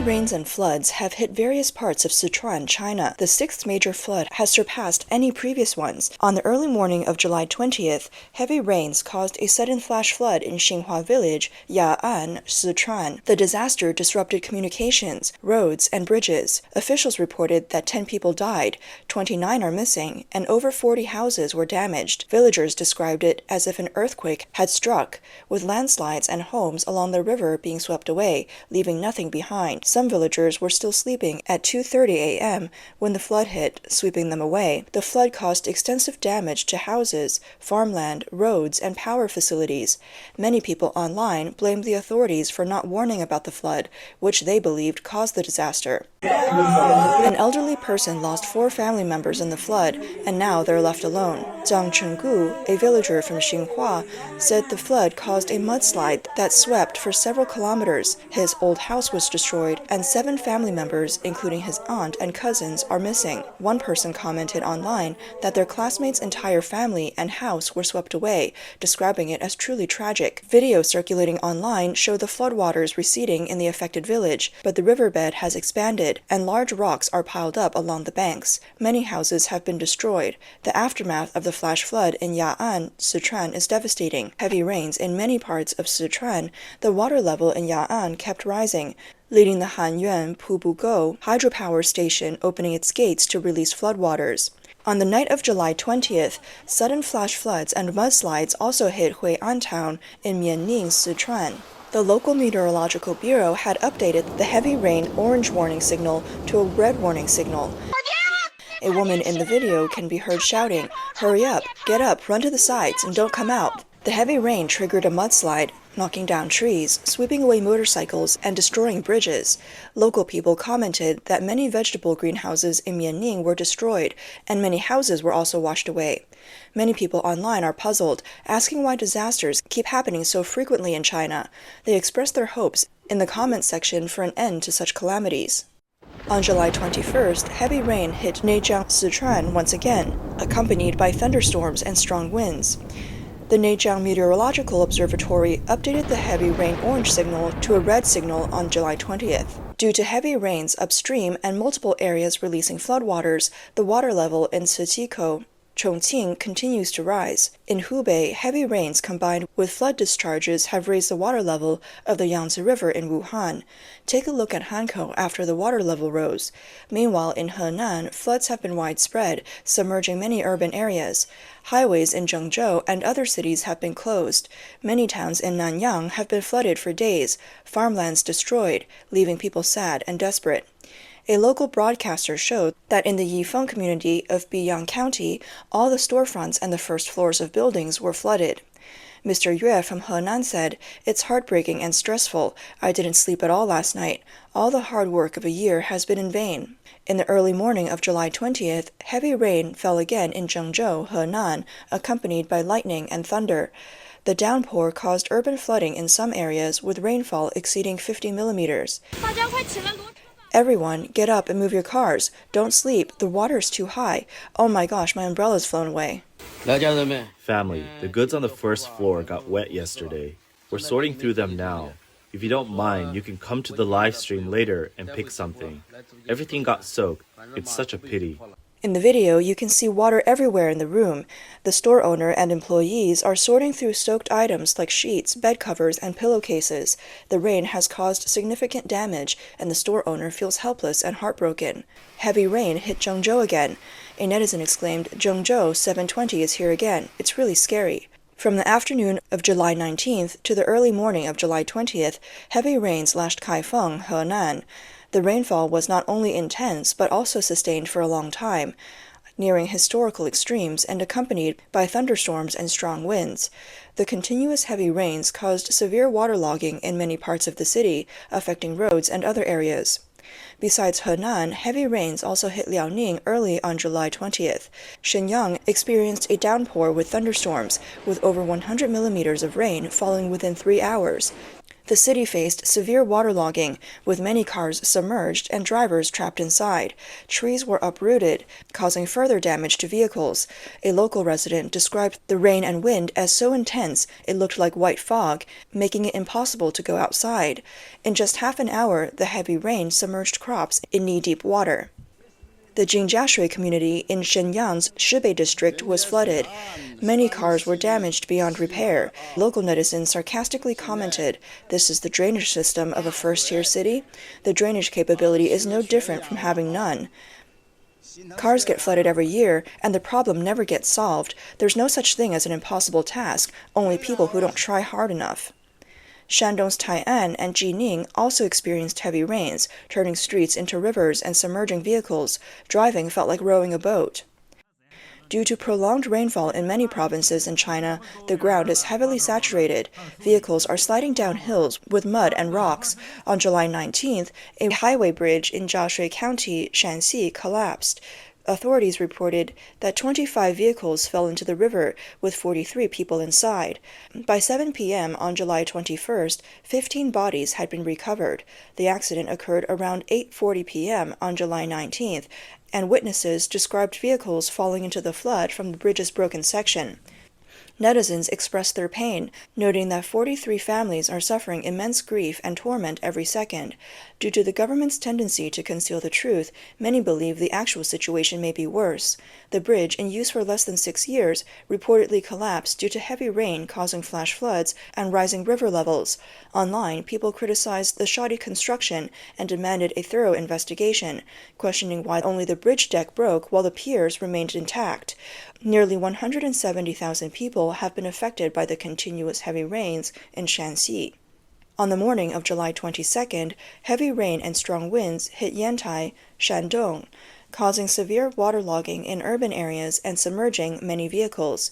rains and floods have hit various parts of Sichuan, China. The sixth major flood has surpassed any previous ones. On the early morning of July 20th, heavy rains caused a sudden flash flood in Xinhua village, Ya'an, Sichuan. The disaster disrupted communications, roads, and bridges. Officials reported that 10 people died, 29 are missing, and over 40 houses were damaged. Villagers described it as if an earthquake had struck, with landslides and homes along the river being swept away, leaving nothing behind. Some villagers were still sleeping at 2:30 a.m. when the flood hit, sweeping them away. The flood caused extensive damage to houses, farmland, roads, and power facilities. Many people online blamed the authorities for not warning about the flood, which they believed caused the disaster. An elderly person lost 4 family members in the flood, and now they're left alone. Zhang Chenggu, a villager from Xinhua, said the flood caused a mudslide that swept for several kilometers. His old house was destroyed, and 7 family members, including his aunt and cousins, are missing. One person commented online that their classmates' entire family and house were swept away, describing it as truly tragic. Videos circulating online show the floodwaters receding in the affected village, but the riverbed has expanded, and large rocks are piled up along the banks. Many houses have been destroyed. The aftermath of the flash flood in Ya'an, Sichuan, is devastating. Heavy rains in many parts of Sichuan, the water level in Ya'an kept rising, leading the Hanyuan Pubugo hydropower station opening its gates to release floodwaters. On the night of July 20th, sudden flash floods and mudslides also hit Hui'an town in Mianning, Sichuan. The local meteorological bureau had updated the heavy rain orange warning signal to a red warning signal. A woman in the video can be heard shouting, "Hurry up, get up, run to the sides, and don't come out." The heavy rain triggered a mudslide, knocking down trees, sweeping away motorcycles, and destroying bridges. Local people commented that many vegetable greenhouses in Mianning were destroyed, and many houses were also washed away. Many people online are puzzled, asking why disasters keep happening so frequently in China. They expressed their hopes in the comments section for an end to such calamities. On July 21st, heavy rain hit Nanyang, Sichuan once again, accompanied by thunderstorms and strong winds. The Nanyang Meteorological Observatory updated the heavy rain orange signal to a red signal on July 20th. Due to heavy rains upstream and multiple areas releasing floodwaters, the water level in Ciqikou, Chongqing, continues to rise. In Hubei, heavy rains combined with flood discharges have raised the water level of the Yangtze River in Wuhan. Take a look at Hankou after the water level rose. Meanwhile, in Henan, floods have been widespread, submerging many urban areas. Highways in Zhengzhou and other cities have been closed. Many towns in Nanyang have been flooded for days, farmlands destroyed, leaving people sad and desperate. A local broadcaster showed that in the Yifeng community of Biyang County, all the storefronts and the first floors of buildings were flooded. Mr. Yue from Henan said, "It's heartbreaking and stressful. I didn't sleep at all last night. All the hard work of a year has been in vain." In the early morning of July 20th, heavy rain fell again in Zhengzhou, Henan, accompanied by lightning and thunder. The downpour caused urban flooding in some areas, with rainfall exceeding 50 millimeters. "Everyone, get up and move your cars. Don't sleep. The water's too high. Oh my gosh, my umbrella's flown away." Family, the goods on the first floor got wet yesterday. We're sorting through them now. If you don't mind, you can come to the live stream later and pick something. Everything got soaked. It's such a pity. In the video, you can see water everywhere in the room. The store owner and employees are sorting through soaked items like sheets, bed covers, and pillowcases. The rain has caused significant damage, and the store owner feels helpless and heartbroken. Heavy rain hit Zhengzhou again. A netizen exclaimed, "Zhengzhou 720 is here again. It's really scary." From the afternoon of July 19th to the early morning of July 20th, heavy rains lashed Kaifeng, Henan. The rainfall was not only intense, but also sustained for a long time, nearing historical extremes and accompanied by thunderstorms and strong winds. The continuous heavy rains caused severe waterlogging in many parts of the city, affecting roads and other areas. Besides Henan, heavy rains also hit Liaoning early on July 20th. Shenyang experienced a downpour with thunderstorms, with over 100 millimeters of rain falling within 3 hours. The city faced severe waterlogging, with many cars submerged and drivers trapped inside. Trees were uprooted, causing further damage to vehicles. A local resident described the rain and wind as so intense it looked like white fog, making it impossible to go outside. In just half an hour, the heavy rain submerged crops in knee-deep water. The Zhengzhou community in Shenyang's Hubei district was flooded. Many cars were damaged beyond repair. Local netizens sarcastically commented, "This is the drainage system of a first-tier city? The drainage capability is no different from having none. Cars get flooded every year, and the problem never gets solved. There's no such thing as an impossible task, only people who don't try hard enough." Shandong's Tai'an and Jining also experienced heavy rains, turning streets into rivers and submerging vehicles. Driving felt like rowing a boat. Due to prolonged rainfall in many provinces in China, the ground is heavily saturated. Vehicles are sliding down hills with mud and rocks. On July 19th, a highway bridge in Jiashui County, Shanxi, collapsed. Authorities reported that 25 vehicles fell into the river, with 43 people inside. By 7 p.m. on July 21st, 15 bodies had been recovered. The accident occurred around 8:40 p.m. on July 19th, and witnesses described vehicles falling into the flood from the bridge's broken section. Netizens expressed their pain, noting that 43 families are suffering immense grief and torment every second. Due to the government's tendency to conceal the truth, many believe the actual situation may be worse. The bridge, in use for less than 6 years, reportedly collapsed due to heavy rain causing flash floods and rising river levels. Online, people criticized the shoddy construction and demanded a thorough investigation, questioning why only the bridge deck broke while the piers remained intact. Nearly 170,000 people have been affected by the continuous heavy rains in Shanxi. On the morning of July 22nd, heavy rain and strong winds hit Yantai, Shandong, causing severe waterlogging in urban areas and submerging many vehicles.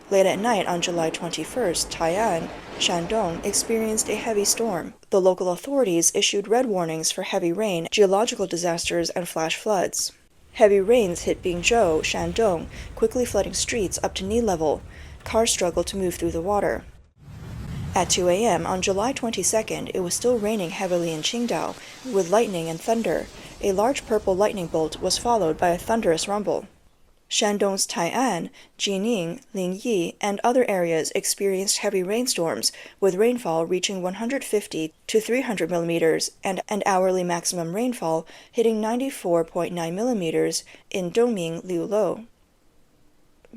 Late at night on July 21st, Tai'an, Shandong, experienced a heavy storm. The local authorities issued red warnings for heavy rain, geological disasters, and flash floods. Heavy rains hit Bingzhou, Shandong, quickly flooding streets up to knee level. Cars struggled to move through the water. At 2 a.m. on July 22nd, it was still raining heavily in Qingdao, with lightning and thunder. A large purple lightning bolt was followed by a thunderous rumble. Shandong's Tai'an, Jining, Lingyi, and other areas experienced heavy rainstorms, with rainfall reaching 150 to 300 millimeters and an hourly maximum rainfall hitting 94.9 millimeters in Dongming, Liulou.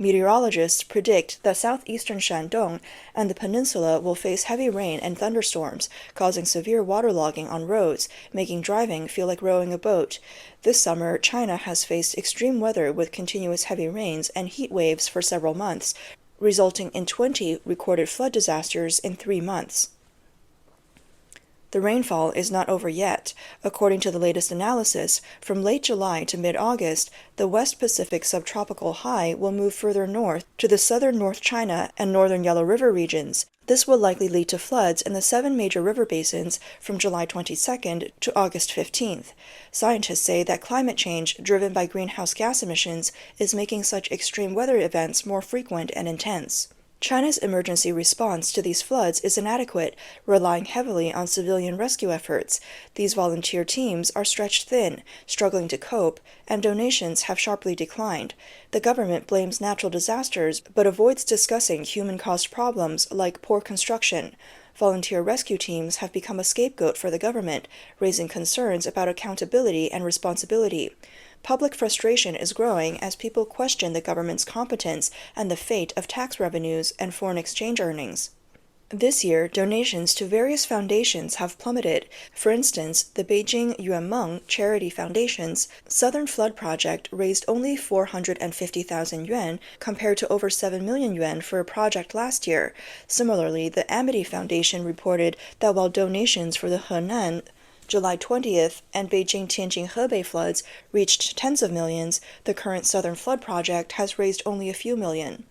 Meteorologists predict that southeastern Shandong and the peninsula will face heavy rain and thunderstorms, causing severe waterlogging on roads, making driving feel like rowing a boat. This summer, China has faced extreme weather with continuous heavy rains and heat waves for several months, resulting in 20 recorded flood disasters in 3 months. The rainfall is not over yet. According to the latest analysis, from late July to mid-August, the West Pacific subtropical high will move further north to the southern North China and northern Yellow River regions. This will likely lead to floods in the 7 major river basins from July 22nd to August 15th. Scientists say that climate change, driven by greenhouse gas emissions, is making such extreme weather events more frequent and intense. China's emergency response to these floods is inadequate, relying heavily on civilian rescue efforts. These volunteer teams are stretched thin, struggling to cope, and donations have sharply declined. The government blames natural disasters, but avoids discussing human-caused problems like poor construction. Volunteer rescue teams have become a scapegoat for the government, raising concerns about accountability and responsibility. Public frustration is growing as people question the government's competence and the fate of tax revenues and foreign exchange earnings. This year, donations to various foundations have plummeted. For instance, the Beijing Yuanmeng Charity Foundation's Southern Flood Project raised only 450,000 yuan compared to over 7 million yuan for a project last year. Similarly, the Amity Foundation reported that while donations for the Henan July 20th and Beijing-Tianjin Hebei floods reached tens of millions, the current Southern Flood Project has raised only a few million.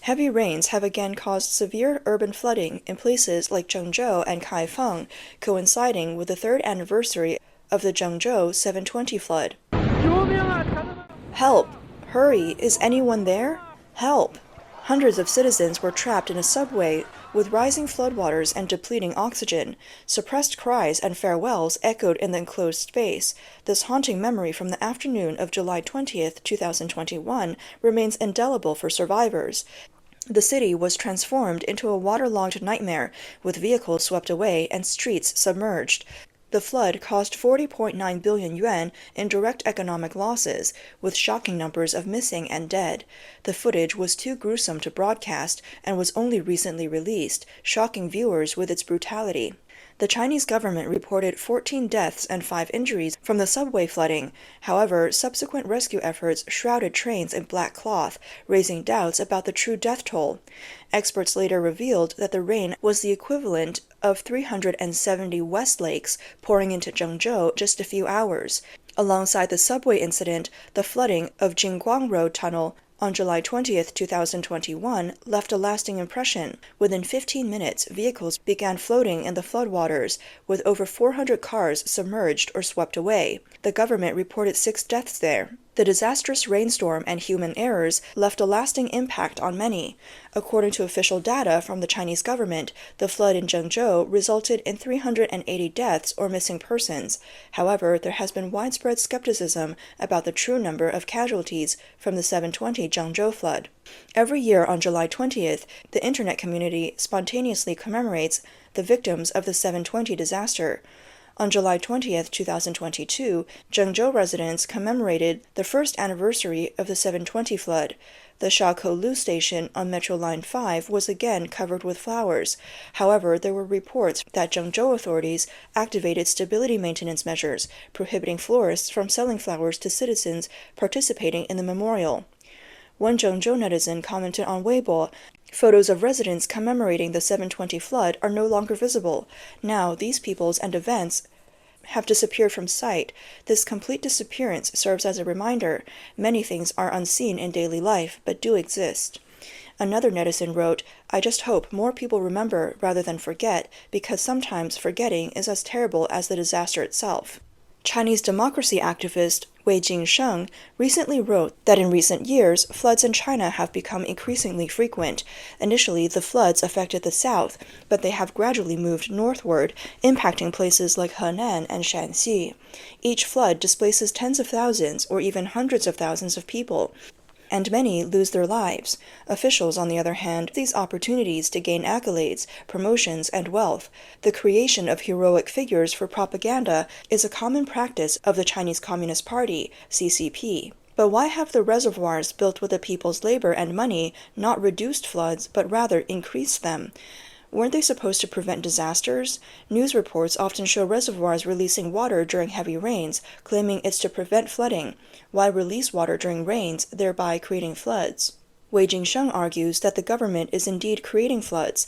Heavy rains have again caused severe urban flooding in places like Zhengzhou and Kaifeng, coinciding with the 3rd anniversary of the Zhengzhou 720 flood. Help! Hurry! Is anyone there? Help! Hundreds of citizens were trapped in a subway With rising floodwaters and depleting oxygen, suppressed cries and farewells echoed in the enclosed space. This haunting memory from the afternoon of July 20th, 2021 remains indelible for survivors. The city was transformed into a waterlogged nightmare, with vehicles swept away and streets submerged. The flood caused 40.9 billion yuan in direct economic losses, with shocking numbers of missing and dead. The footage was too gruesome to broadcast and was only recently released, shocking viewers with its brutality. The Chinese government reported 14 deaths and 5 injuries from the subway flooding. However, subsequent rescue efforts shrouded trains in black cloth, raising doubts about the true death toll. Experts later revealed that the rain was the equivalent of 370 Westlakes pouring into Zhengzhou just a few hours. Alongside the subway incident, the flooding of Jingguang Road Tunnel on July 20, 2021, left a lasting impression. Within 15 minutes, vehicles began floating in the floodwaters, with over 400 cars submerged or swept away. The government reported 6 deaths there. The disastrous rainstorm and human errors left a lasting impact on many. According to official data from the Chinese government, the flood in Zhengzhou resulted in 380 deaths or missing persons. However, there has been widespread skepticism about the true number of casualties from the 720 Zhengzhou flood. Every year on July 20th, the internet community spontaneously commemorates the victims of the 720 disaster. On July 20, 2022, Zhengzhou residents commemorated the first anniversary of the 720 flood. The Ciqikou station on Metro Line 5 was again covered with flowers. However, there were reports that Zhengzhou authorities activated stability maintenance measures, prohibiting florists from selling flowers to citizens participating in the memorial. One Zhengzhou netizen commented on Weibo, "Photos of residents commemorating the 720 flood are no longer visible. Now, these peoples and events have disappeared from sight. This complete disappearance serves as a reminder. Many things are unseen in daily life, but do exist." Another netizen wrote, "I just hope more people remember rather than forget, because sometimes forgetting is as terrible as the disaster itself." Chinese democracy activist Wei Jingsheng recently wrote that in recent years, floods in China have become increasingly frequent. Initially, the floods affected the south, but they have gradually moved northward, impacting places like Henan and Shanxi. Each flood displaces tens of thousands or even hundreds of thousands of people, and many lose their lives. Officials, on the other hand, these opportunities to gain accolades, promotions, and wealth. The creation of heroic figures for propaganda is a common practice of the Chinese Communist Party, CCP. But why have the reservoirs built with the people's labor and money not reduced floods, but rather increased them? Weren't they supposed to prevent disasters? News reports often show reservoirs releasing water during heavy rains, claiming it's to prevent flooding. Why release water during rains, thereby creating floods? Wei Jingsheng argues that the government is indeed creating floods.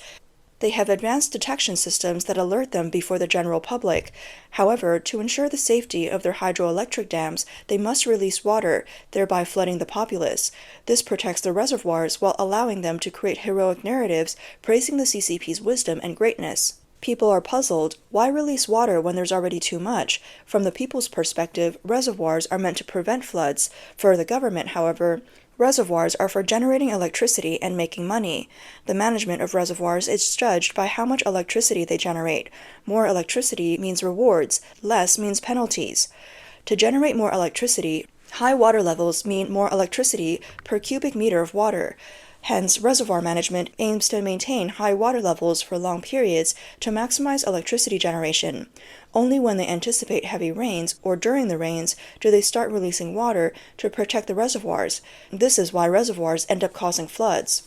They have advanced detection systems that alert them before the general public. However, to ensure the safety of their hydroelectric dams, they must release water, thereby flooding the populace. This protects the reservoirs while allowing them to create heroic narratives praising the CCP's wisdom and greatness. People are puzzled. Why release water when there's already too much? From the people's perspective, reservoirs are meant to prevent floods. For the government, however, reservoirs are for generating electricity and making money. The management of reservoirs is judged by how much electricity they generate. More electricity means rewards, less means penalties. To generate more electricity, high water levels mean more electricity per cubic meter of water. Hence, reservoir management aims to maintain high water levels for long periods to maximize electricity generation. Only when they anticipate heavy rains or during the rains do they start releasing water to protect the reservoirs. This is why reservoirs end up causing floods.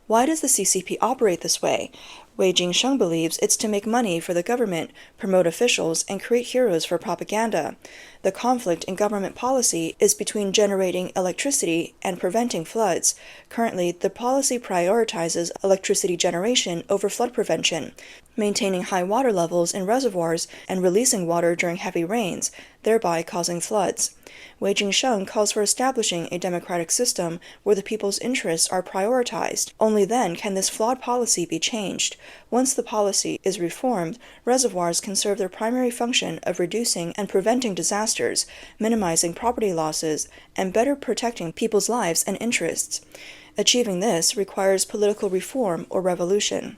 Why does the CCP operate this way? Wei Jingsheng believes it's to make money for the government, promote officials, and create heroes for propaganda. The conflict in government policy is between generating electricity and preventing floods. Currently, the policy prioritizes electricity generation over flood prevention, maintaining high water levels in reservoirs and releasing water during heavy rains, thereby causing floods. Wei Jingsheng calls for establishing a democratic system where the people's interests are prioritized. Only then can this flawed policy be changed. Once the policy is reformed, reservoirs can serve their primary function of reducing and preventing disasters, minimizing property losses, and better protecting people's lives and interests. Achieving this requires political reform or revolution.